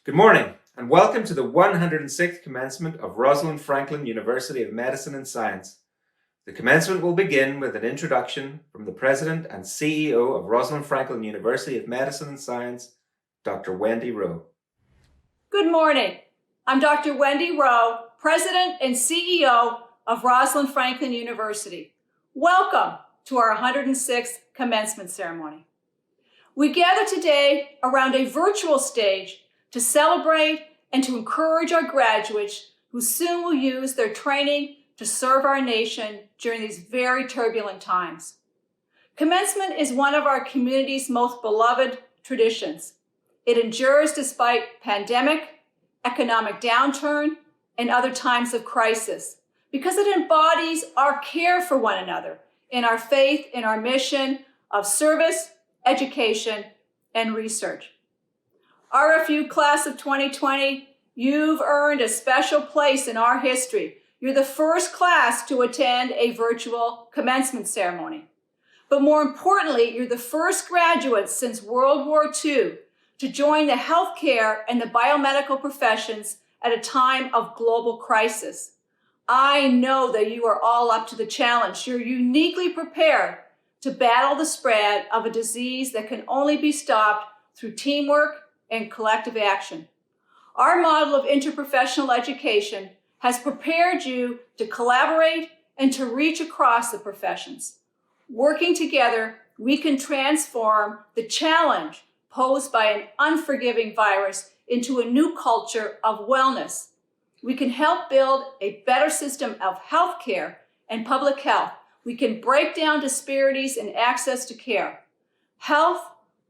Good morning, and welcome to the 106th commencement of Rosalind Franklin University of Medicine and Science. The commencement will begin with an introduction from the President and CEO of Rosalind Franklin University of Medicine and Science, Dr. Wendy Rowe. Good morning. I'm Dr. Wendy Rowe, President and CEO of Rosalind Franklin University. Welcome to our 106th commencement ceremony. We gather today around a virtual stage to celebrate and to encourage our graduates who soon will use their training to serve our nation during these very turbulent times. Commencement is one of our community's most beloved traditions. It endures despite pandemic, economic downturn, and other times of crisis because it embodies our care for one another in our faith in our mission of service, education, and research. RFU class of 2020, you've earned a special place in our history. You're the first class to attend a virtual commencement ceremony. But more importantly, you're the first graduates since World War II to join the healthcare and the biomedical professions at a time of global crisis. I know that you are all up to the challenge. You're uniquely prepared to battle the spread of a disease that can only be stopped through teamwork and collective action. Our model of interprofessional education has prepared you to collaborate and to reach across the professions. Working together, we can transform the challenge posed by an unforgiving virus into a new culture of wellness. We can help build a better system of healthcare and public health. We can break down disparities in access to care. Health,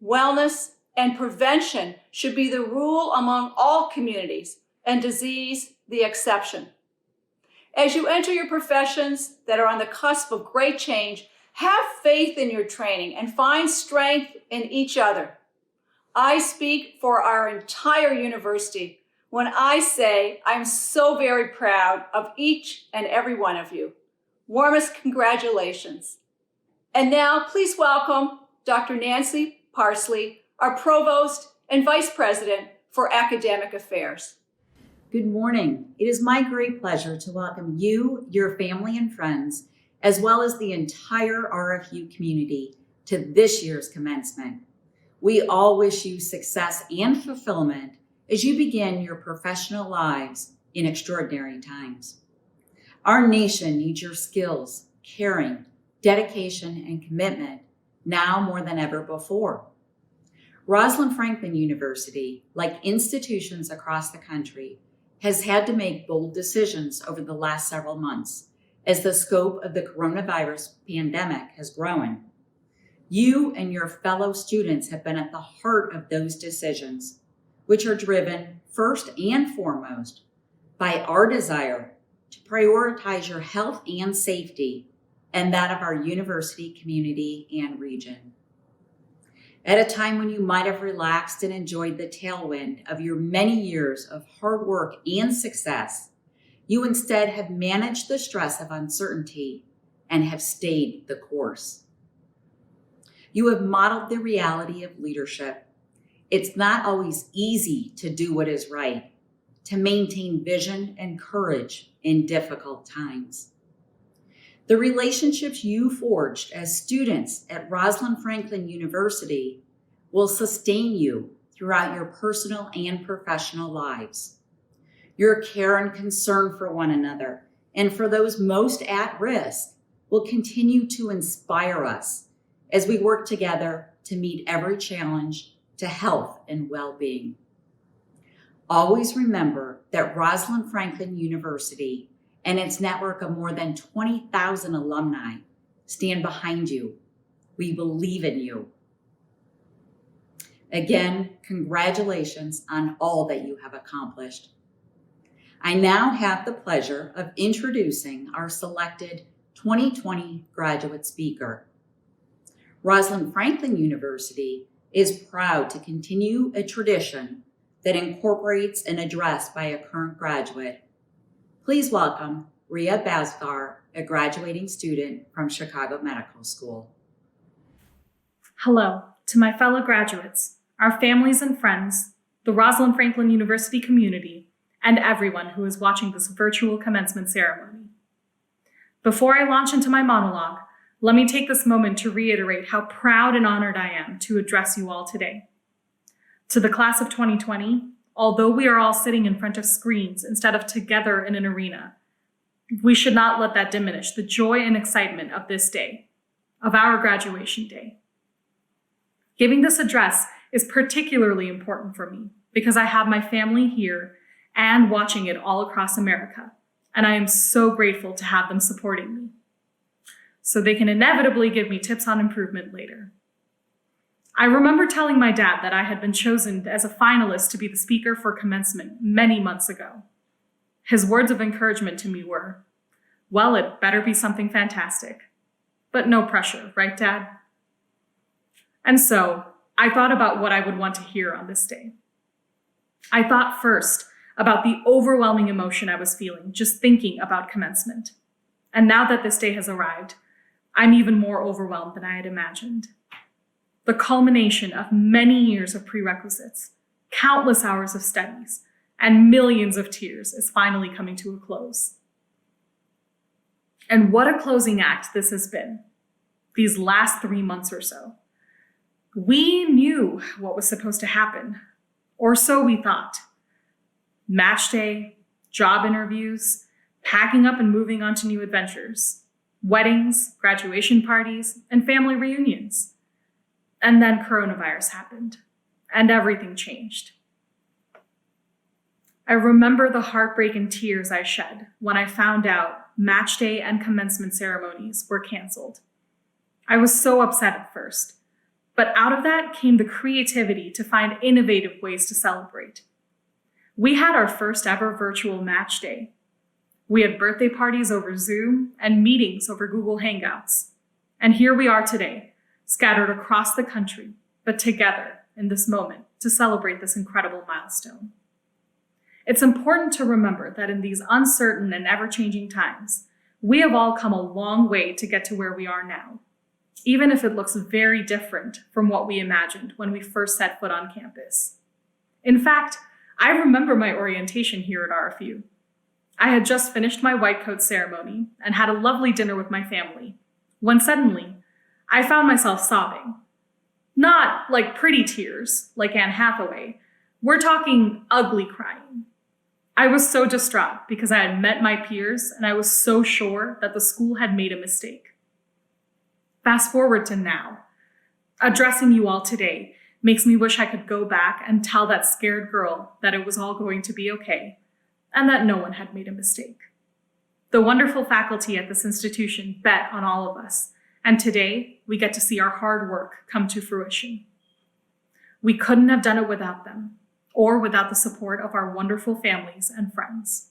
wellness, and prevention should be the rule among all communities, and disease the exception. As you enter your professions that are on the cusp of great change, have faith in your training and find strength in each other. I speak for our entire university when I say I'm so very proud of each and every one of you. Warmest congratulations. And now please welcome Dr. Nancy Parsley, our Provost and Vice President for Academic Affairs. Good morning. It is my great pleasure to welcome you, your family and friends, as well as the entire RFU community to this year's commencement. We all wish you success and fulfillment as you begin your professional lives in extraordinary times. Our nation needs your skills, caring, dedication, and commitment now more than ever before. Rosalind Franklin University, like institutions across the country, has had to make bold decisions over the last several months as the scope of the coronavirus pandemic has grown. You and your fellow students have been at the heart of those decisions, which are driven first and foremost by our desire to prioritize your health and safety and that of our university community and region. At a time when you might have relaxed and enjoyed the tailwind of your many years of hard work and success, you instead have managed the stress of uncertainty and have stayed the course. You have modeled the reality of leadership. It's not always easy to do what is right, to maintain vision and courage in difficult times. The relationships you forged as students at Rosalind Franklin University will sustain you throughout your personal and professional lives. Your care and concern for one another and for those most at risk will continue to inspire us as we work together to meet every challenge to health and well-being. Always remember that Rosalind Franklin University and its network of more than 20,000 alumni stand behind you. We believe in you. Again, congratulations on all that you have accomplished. I now have the pleasure of introducing our selected 2020 graduate speaker. Rosalind Franklin University is proud to continue a tradition that incorporates an address by a current graduate. Please welcome Ria Bhaskar, a graduating student from Chicago Medical School. Hello to my fellow graduates, our families and friends, the the Rosalind Franklin University community, and everyone who is watching this virtual commencement ceremony. Before I launch into my monologue, let me take this moment to reiterate how proud and honored I am to address you all today. To the class of 2020, although we are all sitting in front of screens instead of together in an arena, we should not let that diminish the joy and excitement of this day, of our graduation day. Giving this address is particularly important for me because I have my family here and watching it all across America, and I am so grateful to have them supporting me, so they can inevitably give me tips on improvement later. I remember telling my dad that I had been chosen as a finalist to be the speaker for commencement many months ago. His words of encouragement to me were, "Well, it better be something fantastic. But no pressure, right, Dad?" And so I thought about what I would want to hear on this day. I thought first about the overwhelming emotion I was feeling just thinking about commencement. And now that this day has arrived, I'm even more overwhelmed than I had imagined. The culmination of many years of prerequisites, countless hours of studies, and millions of tears is finally coming to a close. And what a closing act this has been, these last 3 months or so. We knew what was supposed to happen, or so we thought. Match day, job interviews, packing up and moving on to new adventures, weddings, graduation parties, and family reunions. And then coronavirus happened, and everything changed. I remember the heartbreak and tears I shed when I found out match day and commencement ceremonies were canceled. I was so upset at first, but out of that came the creativity to find innovative ways to celebrate. We had our first ever virtual match day. We had birthday parties over Zoom and meetings over Google Hangouts. And here we are today, scattered across the country, but together in this moment to celebrate this incredible milestone. It's important to remember that in these uncertain and ever-changing times, we have all come a long way to get to where we are now, even if it looks very different from what we imagined when we first set foot on campus. In fact, I remember my orientation here at RFU. I had just finished my white coat ceremony and had a lovely dinner with my family, when suddenly I found myself sobbing. Not like pretty tears, like Anne Hathaway. We're talking ugly crying. I was so distraught because I had met my peers and I was so sure that the school had made a mistake. Fast forward to now. Addressing you all today makes me wish I could go back and tell that scared girl that it was all going to be okay and that no one had made a mistake. The wonderful faculty at this institution bet on all of us, and today we get to see our hard work come to fruition. We couldn't have done it without them, or without the support of our wonderful families and friends.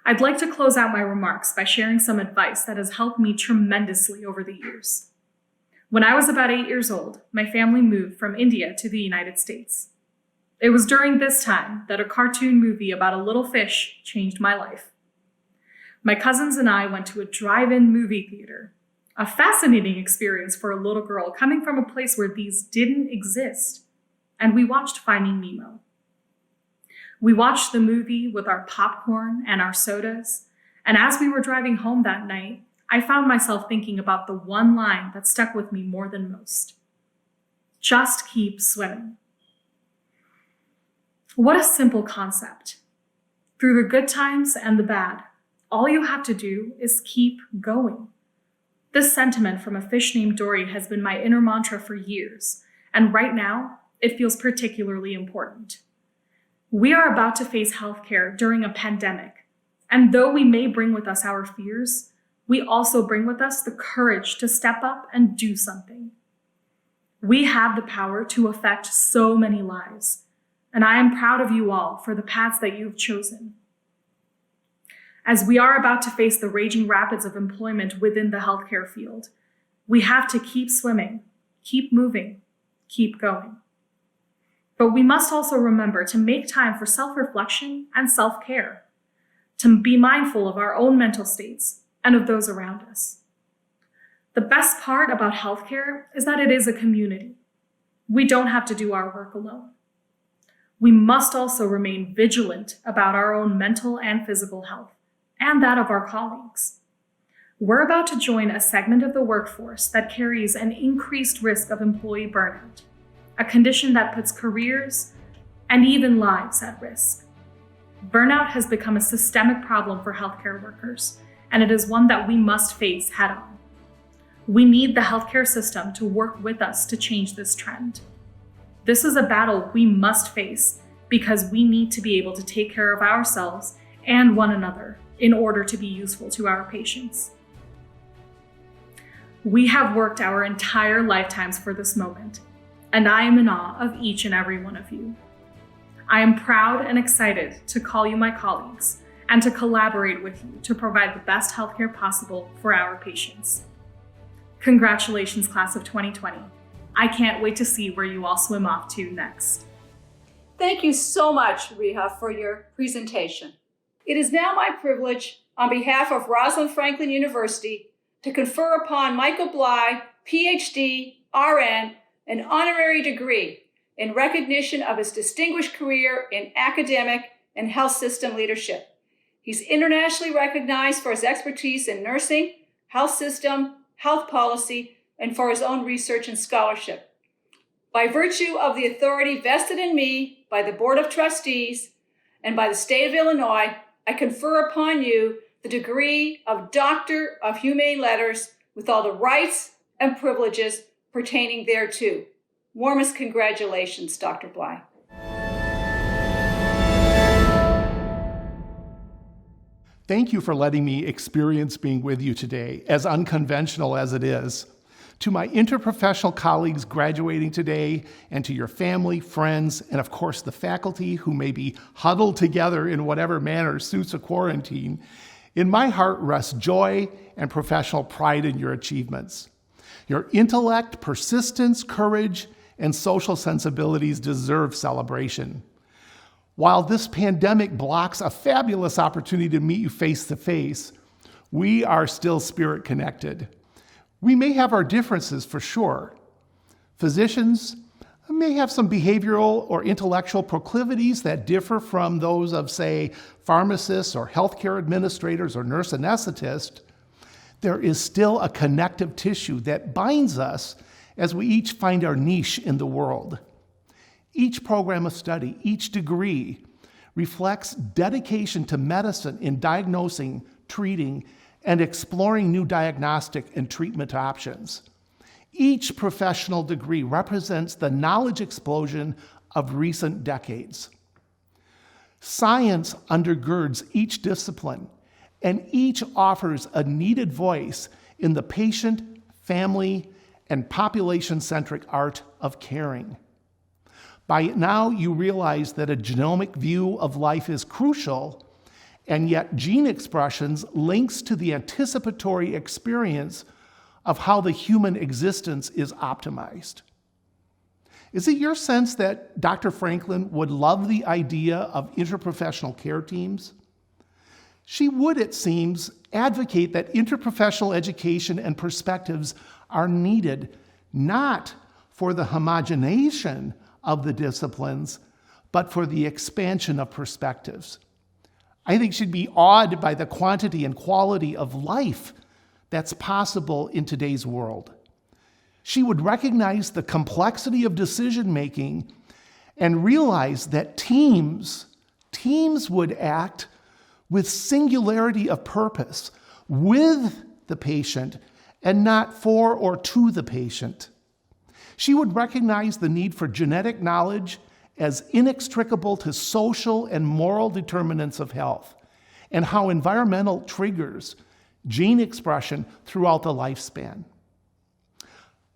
I'd like to close out my remarks by sharing some advice that has helped me tremendously over the years. When I was about 8 years old, my family moved from India to the United States. It was during this time that a cartoon movie about a little fish changed my life. My cousins and I went to a drive-in movie theater, a fascinating experience for a little girl coming from a place where these didn't exist, and we watched Finding Nemo. We watched the movie with our popcorn and our sodas, and as we were driving home that night, I found myself thinking about the one line that stuck with me more than most. Just keep swimming. What a simple concept. Through the good times and the bad, all you have to do is keep going. This sentiment from a fish named Dory has been my inner mantra for years, and right now, it feels particularly important. We are about to face healthcare during a pandemic, and though we may bring with us our fears, we also bring with us the courage to step up and do something. We have the power to affect so many lives, and I am proud of you all for the paths that you've chosen. As we are about to face the raging rapids of employment within the healthcare field, we have to keep swimming, keep moving, keep going. But we must also remember to make time for self-reflection and self-care, to be mindful of our own mental states and of those around us. The best part about healthcare is that it is a community. We don't have to do our work alone. we must also remain vigilant about our own mental and physical health, and that of our colleagues. We're about to join a segment of the workforce that carries an increased risk of employee burnout, a condition that puts careers and even lives at risk. Burnout has become a systemic problem for healthcare workers, and it is one that we must face head-on. We need the healthcare system to work with us to change this trend. This is a battle we must face because we need to be able to take care of ourselves and one another in order to be useful to our patients. We have worked our entire lifetimes for this moment, and I am in awe of each and every one of you. I am proud and excited to call you my colleagues and to collaborate with you to provide the best healthcare possible for our patients. Congratulations, class of 2020. I can't wait to see where you all swim off to next. Thank you so much, Reha, for your presentation. It is now my privilege, on behalf of Rosalind Franklin University, to confer upon Michael Bly, PhD, RN, an honorary degree in recognition of his distinguished career in academic and health system leadership. He's internationally recognized for his expertise in nursing, health system, health policy, and for his own research and scholarship. By virtue of the authority vested in me by the Board of Trustees and by the state of Illinois, I confer upon you the degree of Doctor of Humane Letters with all the rights and privileges pertaining thereto. Warmest congratulations, Dr. Bly. Thank you for letting me experience being with you today, as unconventional as it is. To my interprofessional colleagues graduating today, and to your family, friends, and of course the faculty who may be huddled together in whatever manner suits a quarantine, in my heart rests joy and professional pride in your achievements. Your intellect, persistence, courage, and social sensibilities deserve celebration. While this pandemic blocks a fabulous opportunity to meet you face to face, we are still spirit connected. We may have our differences for sure. Physicians may have some behavioral or intellectual proclivities that differ from those of, say, pharmacists or healthcare administrators or nurse anesthetists. There is still a connective tissue that binds us as we each find our niche in the world. Each program of study, each degree, reflects dedication to medicine in diagnosing, treating, and exploring new diagnostic and treatment options. Each professional degree represents the knowledge explosion of recent decades. Science undergirds each discipline, and each offers a needed voice in the patient, family, and population-centric art of caring. By now, you realize that a genomic view of life is crucial, and yet gene expressions links to the anticipatory experience of how the human existence is optimized. Is it your sense that Dr. Franklin would love the idea of interprofessional care teams? She would, it seems, advocate that interprofessional education and perspectives are needed not for the homogenization of the disciplines, but for the expansion of perspectives. I think she'd be awed by the quantity and quality of life that's possible in today's world. She would recognize the complexity of decision-making and realize that teams would act with singularity of purpose, with the patient, and not for or to the patient. She would recognize the need for genetic knowledge as inextricable to social and moral determinants of health, and how environmental triggers gene expression throughout the lifespan.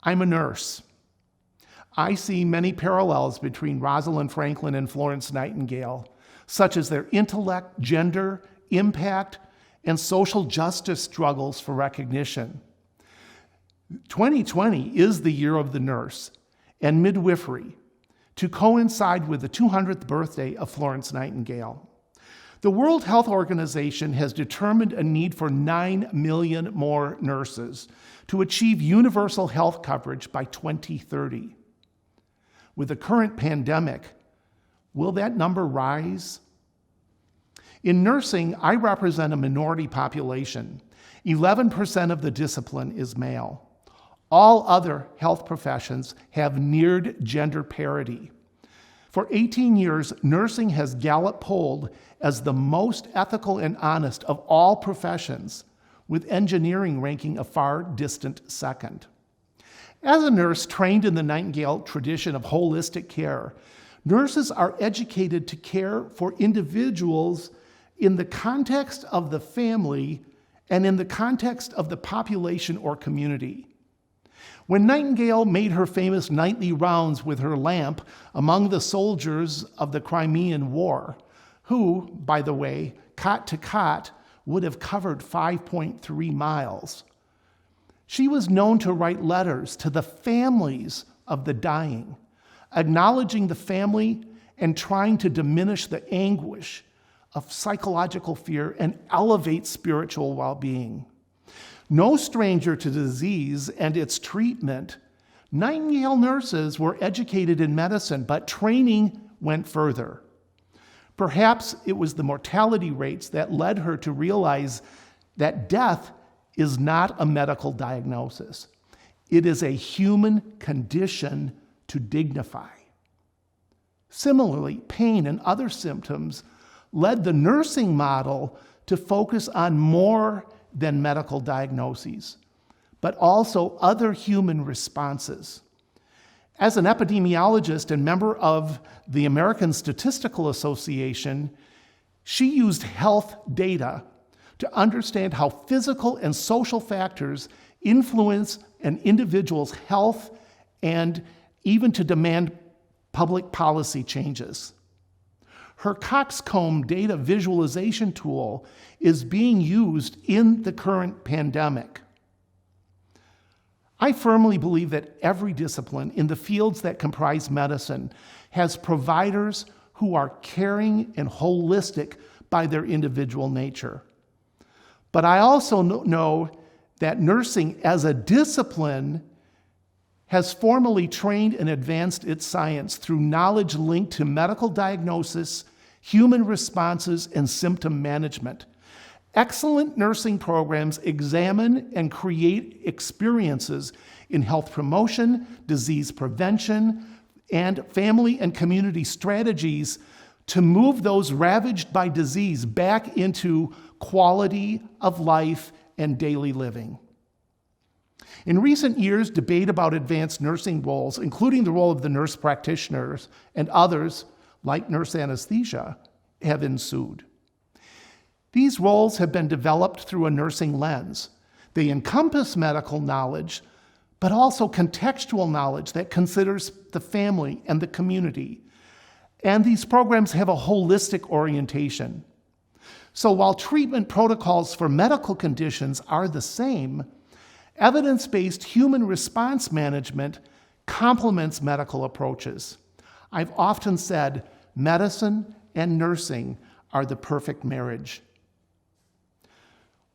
I'm a nurse. I see many parallels between Rosalind Franklin and Florence Nightingale, such as their intellect, gender, impact, and social justice struggles for recognition. 2020 is the year of the nurse and midwifery, to coincide with the 200th birthday of Florence Nightingale. The World Health Organization has determined a need for 9 million more nurses to achieve universal health coverage by 2030. With the current pandemic, Will that number rise? In nursing, I represent a minority population. 11% of the discipline is male. All other health professions have neared gender parity. For 18 years, nursing has Gallup polled as the most ethical and honest of all professions, with engineering ranking a far distant second. As a nurse trained in the Nightingale tradition of holistic care, nurses are educated to care for individuals in the context of the family and in the context of the population or community. When Nightingale made her famous nightly rounds with her lamp among the soldiers of the Crimean War, who, by the way, cot to cot, would have covered 5.3 miles, she was known to write letters to the families of the dying, acknowledging the family and trying to diminish the anguish of psychological fear and elevate spiritual well-being. No stranger to disease and its treatment, Nightingale nurses were educated in medicine, but training went further. Perhaps it was the mortality rates that led her to realize that death is not a medical diagnosis. It is a human condition to dignify. Similarly, pain and other symptoms led the nursing model to focus on more than medical diagnoses, but also other human responses. As an epidemiologist and member of the American Statistical Association, she used health data to understand how physical and social factors influence an individual's health and even to demand public policy changes. Her coxcomb data visualization tool is being used in the current pandemic. I firmly believe that every discipline in the fields that comprise medicine has providers who are caring and holistic by their individual nature. But I also know that nursing as a discipline has formally trained and advanced its science through knowledge linked to medical diagnosis, human responses, and symptom management. Excellent nursing programs examine and create experiences in health promotion, disease prevention, and family and community strategies to move those ravaged by disease back into quality of life and daily living. In recent years, debate about advanced nursing roles, including the role of the nurse practitioners and others, like nurse anesthesia, have ensued. These roles have been developed through a nursing lens. They encompass medical knowledge, but also contextual knowledge that considers the family and the community. And these programs have a holistic orientation. So while treatment protocols for medical conditions are the same, evidence-based human response management complements medical approaches. I've often said medicine and nursing are the perfect marriage.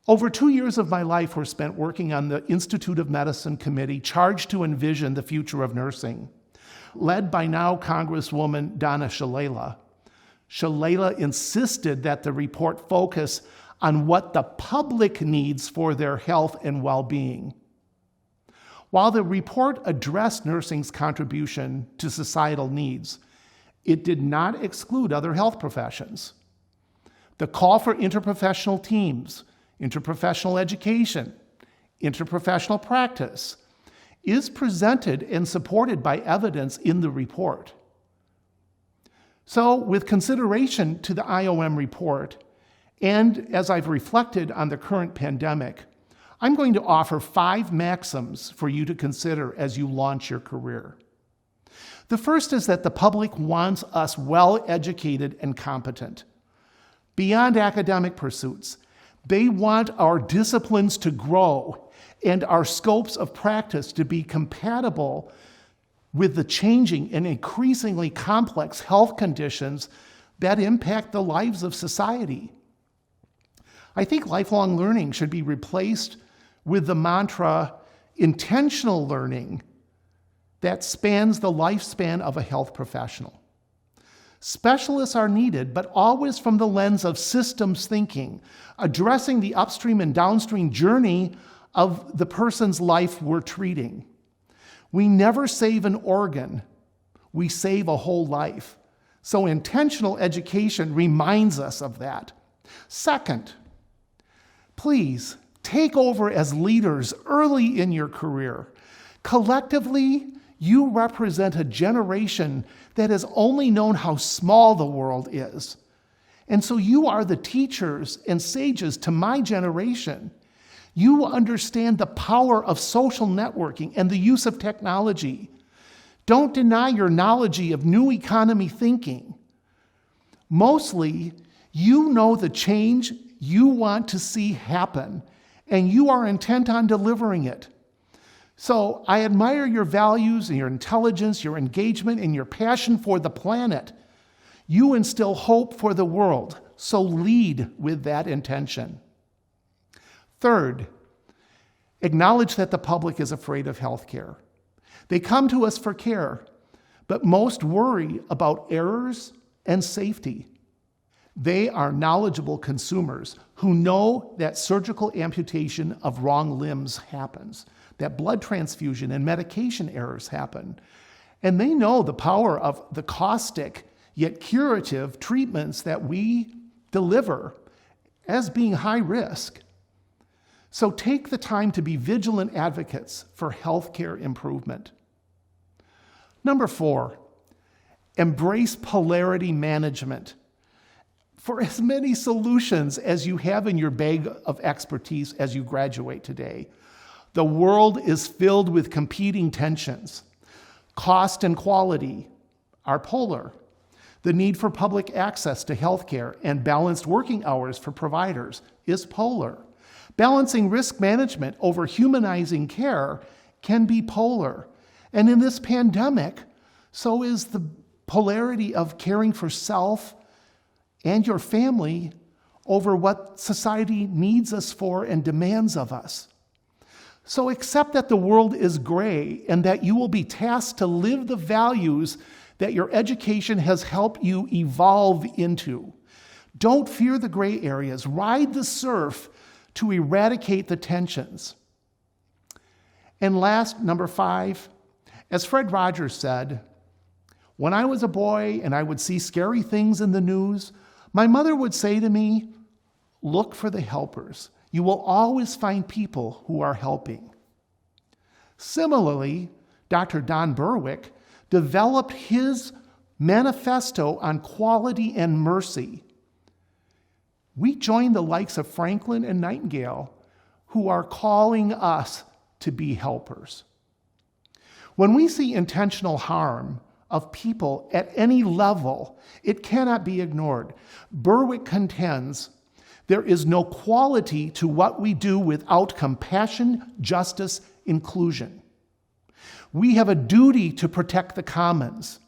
Over 2 years of my life were spent working on the Institute of Medicine committee charged to envision the future of nursing. Led by now Congresswoman Donna Shalala, Shalala insisted that the report focus on what the public needs for their health and well-being. While the report addressed nursing's contribution to societal needs, it did not exclude other health professions. The call for interprofessional teams, interprofessional education, interprofessional practice is presented and supported by evidence in the report. So, with consideration to the IOM report, and as I've reflected on the current pandemic, I'm going to offer 5 maxims for you to consider as you launch your career. The first is that the public wants us well-educated and competent. Beyond academic pursuits, they want our disciplines to grow and our scopes of practice to be compatible with the changing and increasingly complex health conditions that impact the lives of society. I think lifelong learning should be replaced with the mantra, intentional learning, that spans the lifespan of a health professional. Specialists are needed, but always from the lens of systems thinking, addressing the upstream and downstream journey of the person's life we're treating. We never save an organ, we save a whole life. So intentional education reminds us of that. Second, please take over as leaders early in your career. Collectively, you represent a generation that has only known how small the world is. And so you are the teachers and sages to my generation. You understand the power of social networking and the use of technology. Don't deny your knowledge of new economy thinking. Mostly, you know the change you want to see happen, and you are intent on delivering it. So I admire your values and your intelligence, your engagement, and your passion for the planet. You instill hope for the world, so lead with that intention. Third, acknowledge that the public is afraid of healthcare. They come to us for care, but most worry about errors and safety. They are knowledgeable consumers who know that surgical amputation of wrong limbs happens, that blood transfusion and medication errors happen, and they know the power of the caustic yet curative treatments that we deliver as being high risk. So take the time to be vigilant advocates for healthcare improvement. Number 4, embrace polarity management. For as many solutions as you have in your bag of expertise as you graduate today, the world is filled with competing tensions. Cost and quality are polar. The need for public access to healthcare and balanced working hours for providers is polar. Balancing risk management over humanizing care can be polar. And in this pandemic, so is the polarity of caring for self and your family over what society needs us for and demands of us. So accept that the world is gray and that you will be tasked to live the values that your education has helped you evolve into. Don't fear the gray areas. Ride the surf to eradicate the tensions. And last, number 5, as Fred Rogers said, when I was a boy and I would see scary things in the news, my mother would say to me, look for the helpers. You will always find people who are helping. Similarly, Dr. Don Berwick developed his manifesto on quality and mercy. We join the likes of Franklin and Nightingale, who are calling us to be helpers. When we see intentional harm of people at any level, it cannot be ignored. Berwick contends there is no quality to what we do without compassion, justice, inclusion. We have a duty to protect the commons.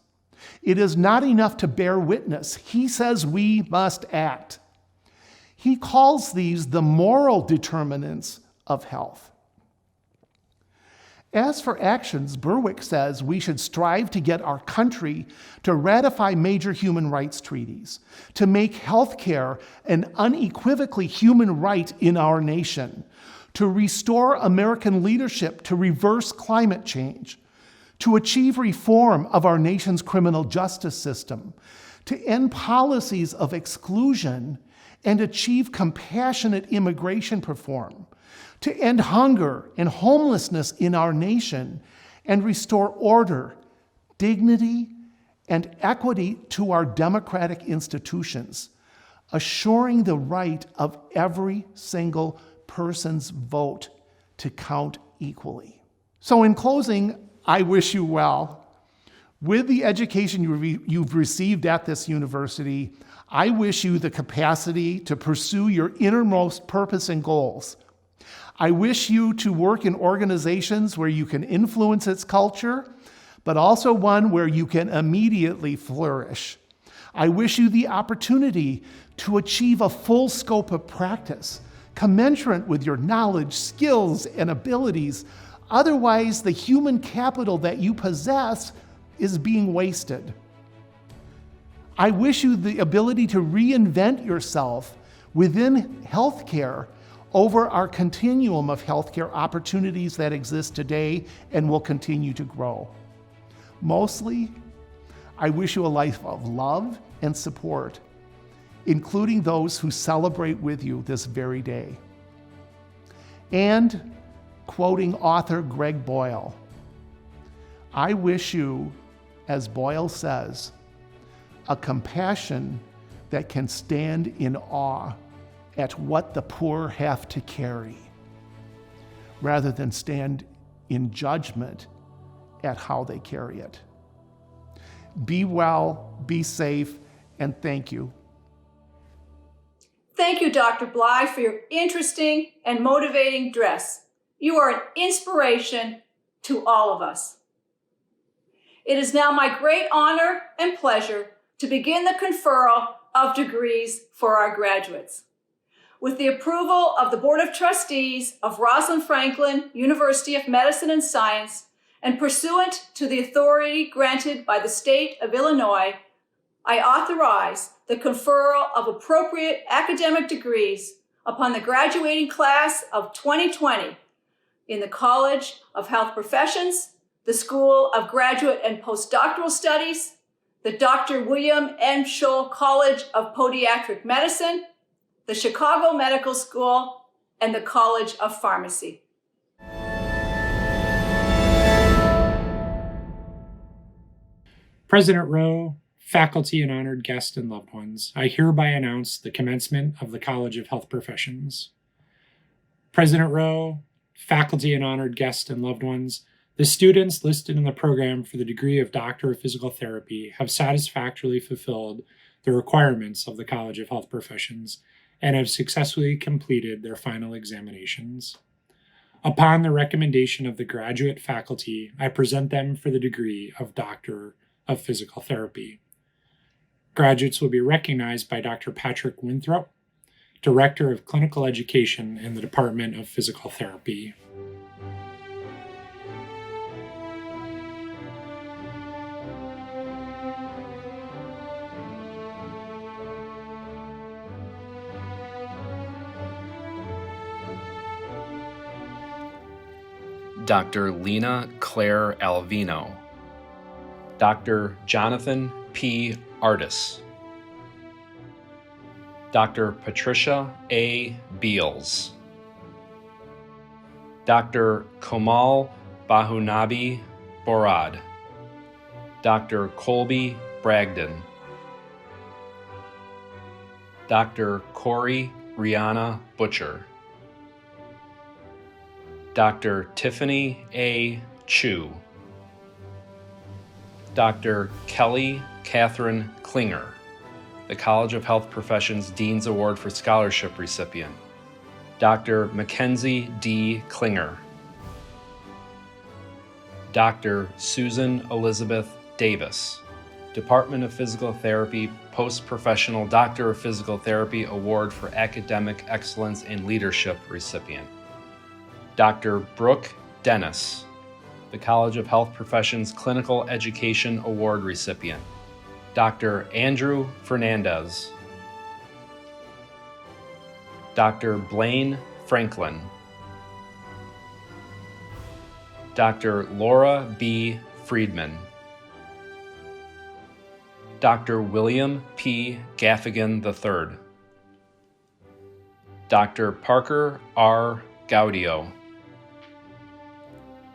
It is not enough to bear witness. He says we must act. He calls these the moral determinants of health. As for actions, Berwick says we should strive to get our country to ratify major human rights treaties, to make healthcare an unequivocally human right in our nation, to restore American leadership to reverse climate change, to achieve reform of our nation's criminal justice system, to end policies of exclusion and achieve compassionate immigration reform, to end hunger and homelessness in our nation and restore order, dignity, and equity to our democratic institutions, assuring the right of every single person's vote to count equally. So in closing, I wish you well. With the education you've received at this university, I wish you the capacity to pursue your innermost purpose and goals. I wish you to work in organizations where you can influence its culture, but also one where you can immediately flourish. I wish you the opportunity to achieve a full scope of practice, commensurate with your knowledge, skills, and abilities. Otherwise, the human capital that you possess is being wasted. I wish you the ability to reinvent yourself within healthcare over our continuum of healthcare opportunities that exist today and will continue to grow. Mostly, I wish you a life of love and support, including those who celebrate with you this very day. And, quoting author Greg Boyle, I wish you, as Boyle says, a compassion that can stand in awe at what the poor have to carry, rather than stand in judgment at how they carry it. Be well, be safe, and thank you. Thank you, Dr. Bly, for your interesting and motivating address. You are an inspiration to all of us. It is now my great honor and pleasure to begin the conferral of degrees for our graduates. With the approval of the Board of Trustees of Rosalind Franklin University of Medicine and Science, and pursuant to the authority granted by the state of Illinois, I authorize the conferral of appropriate academic degrees upon the graduating class of 2020 in the College of Health Professions, the School of Graduate and Postdoctoral Studies, the Dr. William M. Scholl College of Podiatric Medicine, the Chicago Medical School, and the College of Pharmacy. President Rowe, faculty and honored guests and loved ones, I hereby announce the commencement of the College of Health Professions. President Rowe, faculty and honored guests and loved ones, the students listed in the program for the degree of Doctor of Physical Therapy have satisfactorily fulfilled the requirements of the College of Health Professions and have successfully completed their final examinations. Upon the recommendation of the graduate faculty, I present them for the degree of Doctor of Physical Therapy. Graduates will be recognized by Dr. Patrick Winthrop, Director of Clinical Education in the Department of Physical Therapy. Dr. Lena Claire Alvino, Dr. Jonathan P. Artis, Dr. Patricia A. Beals, Dr. Komal Bahunabi Borad, Dr. Colby Bragdon, Dr. Corey Rihanna Butcher, Dr. Tiffany A. Chu, Dr. Kelly Catherine Klinger, the College of Health Professions Dean's Award for Scholarship recipient, Dr. Mackenzie D. Klinger, Dr. Susan Elizabeth Davis, Department of Physical Therapy Post-Professional Doctor of Physical Therapy Award for Academic Excellence and Leadership recipient, Dr. Brooke Dennis, the College of Health Professions Clinical Education Award recipient, Dr. Andrew Fernandez, Dr. Blaine Franklin, Dr. Laura B. Friedman, Dr. William P. Gaffigan III, Dr. Parker R. Gaudio,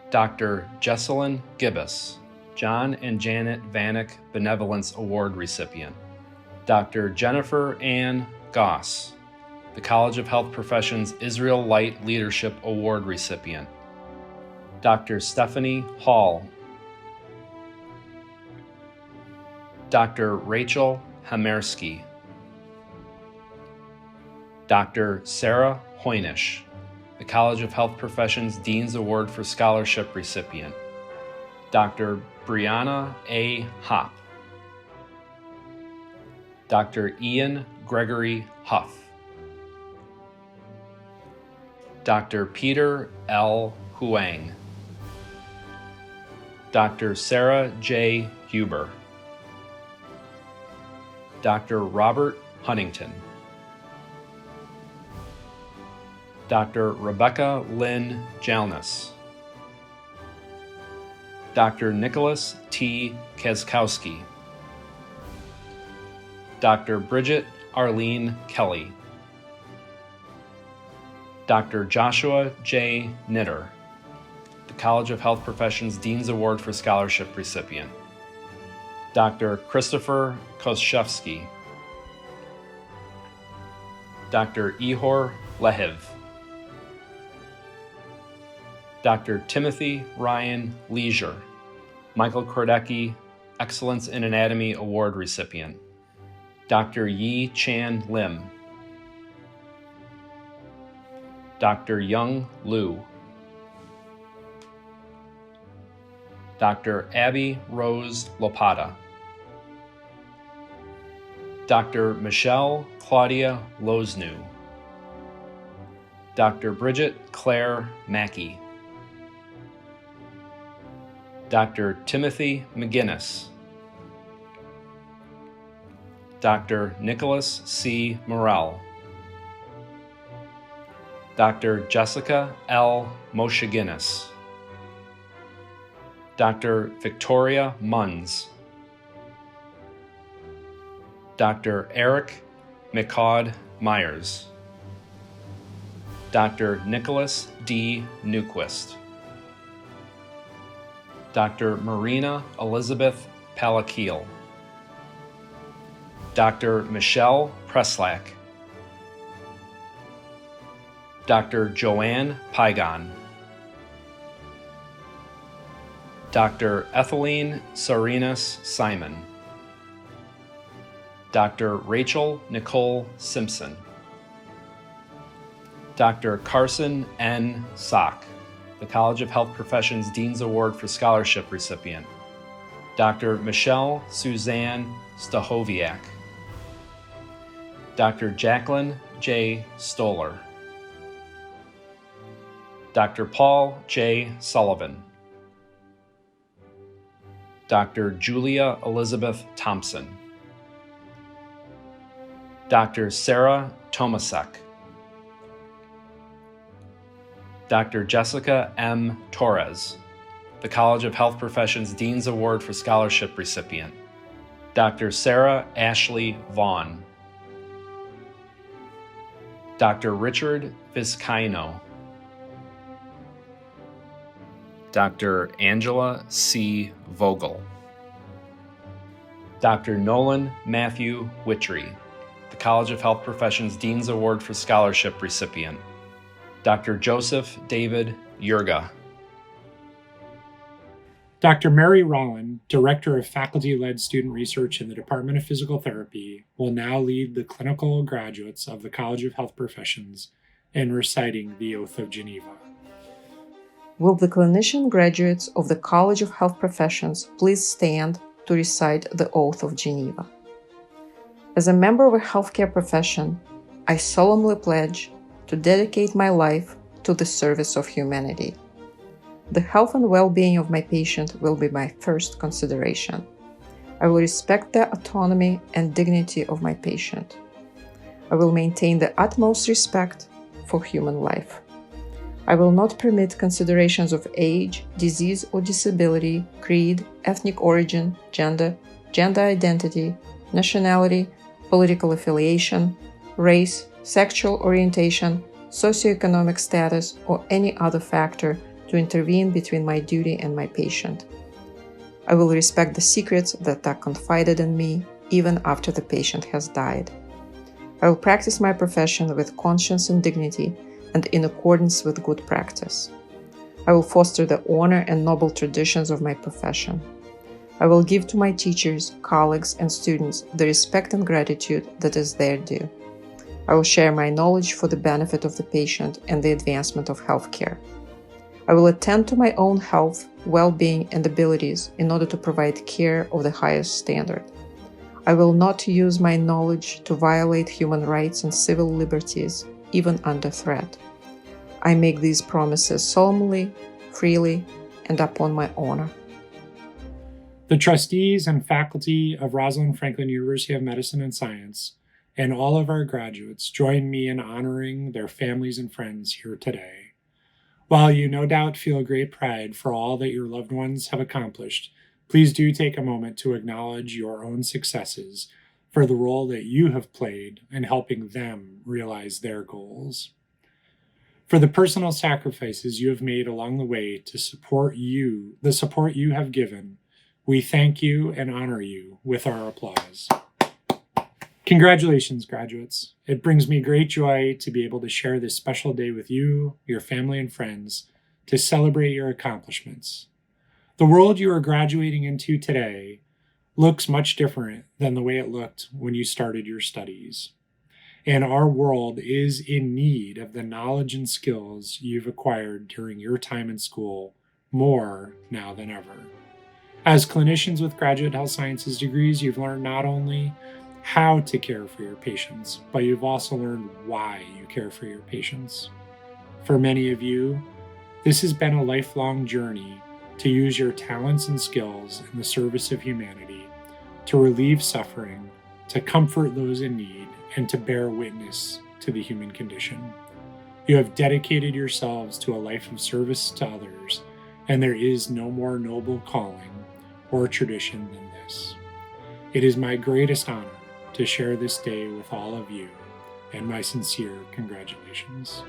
Dr. Jesselyn Gibbous, John and Janet Vanek Benevolence Award recipient, Dr. Jennifer Ann Goss, the College of Health Professions Israel Light Leadership Award recipient, Dr. Stephanie Hall, Dr. Rachel Hamersky, Dr. Sarah Hoynish, the College of Health Professions Dean's Award for Scholarship recipient, Dr. Brianna A. Hopp, Dr. Ian Gregory Huff, Dr. Peter L. Huang, Dr. Sarah J. Huber, Dr. Robert Huntington, Dr. Rebecca Lynn Jalnus, Dr. Nicholas T. Kaskowski, Dr. Bridget Arlene Kelly, Dr. Joshua J. Knitter, the College of Health Professions Dean's Award for Scholarship recipient, Dr. Christopher Koszewski, Dr. Ihor Lehiv, Dr. Timothy Ryan Leisure, Michael Kordecki Excellence in Anatomy Award recipient, Dr. Yi Chan Lim, Dr. Young Liu, Dr. Abby Rose Lopata, Dr. Michelle Claudia Loznu, Dr. Bridget Claire Mackey, Dr. Timothy McGinnis, Dr. Nicholas C. Morrell, Dr. Jessica L. Mosheginis, Dr. Victoria Munns, Dr. Eric McCaud Myers, Dr. Nicholas D. Newquist, Dr. Marina Elizabeth Palakiel, Dr. Michelle Preslak, Dr. Joanne Pygon, Dr. Etheline Sarinas Simon, Dr. Rachel Nicole Simpson, Dr. Carson N. Sock, the College of Health Professions Dean's Award for Scholarship recipient, Dr. Michelle Suzanne Stahoviak, Dr. Jacqueline J. Stoller, Dr. Paul J. Sullivan, Dr. Julia Elizabeth Thompson, Dr. Sarah Tomasek, Dr. Jessica M. Torres, the College of Health Professions Dean's Award for Scholarship recipient, Dr. Sarah Ashley Vaughn, Dr. Richard Vizcaino, Dr. Angela C. Vogel, Dr. Nolan Matthew Wittry, the College of Health Professions Dean's Award for Scholarship recipient, Dr. Joseph David Yurga, Dr. Mary Rollin, Director of Faculty-Led Student Research in the Department of Physical Therapy, will now lead the clinical graduates of the College of Health Professions in reciting the Oath of Geneva. Will the clinician graduates of the College of Health Professions please stand to recite the Oath of Geneva? As a member of a healthcare profession, I solemnly pledge to dedicate my life to the service of humanity. The health and well-being of my patient will be my first consideration. I will respect the autonomy and dignity of my patient. I will maintain the utmost respect for human life. I will not permit considerations of age, disease or disability, creed, ethnic origin, gender identity, nationality, political affiliation, race, sexual orientation, socioeconomic status, or any other factor to intervene between my duty and my patient. I will respect the secrets that are confided in me even after the patient has died. I will practice my profession with conscience and dignity and in accordance with good practice. I will foster the honor and noble traditions of my profession. I will give to my teachers, colleagues, and students the respect and gratitude that is their due. I will share my knowledge for the benefit of the patient and the advancement of healthcare. I will attend to my own health, well-being, and abilities in order to provide care of the highest standard. I will not use my knowledge to violate human rights and civil liberties, even under threat. I make these promises solemnly, freely, and upon my honor. The trustees and faculty of Rosalind Franklin University of Medicine and Science and all of our graduates join me in honoring their families and friends here today. While you no doubt feel great pride for all that your loved ones have accomplished, please do take a moment to acknowledge your own successes for the role that you have played in helping them realize their goals. For the personal sacrifices you have made along the way to support you, the support you have given, we thank you and honor you with our applause. Congratulations, graduates. It brings me great joy to be able to share this special day with you, your family, and friends to celebrate your accomplishments. The world you are graduating into today looks much different than the way it looked when you started your studies. And our world is in need of the knowledge and skills you've acquired during your time in school more now than ever. As clinicians with graduate health sciences degrees, you've learned not only how to care for your patients, but you've also learned why you care for your patients. For many of you, this has been a lifelong journey to use your talents and skills in the service of humanity, to relieve suffering, to comfort those in need, and to bear witness to the human condition. You have dedicated yourselves to a life of service to others, and there is no more noble calling or tradition than this. It is my greatest honor to share this day with all of you, and my sincere congratulations.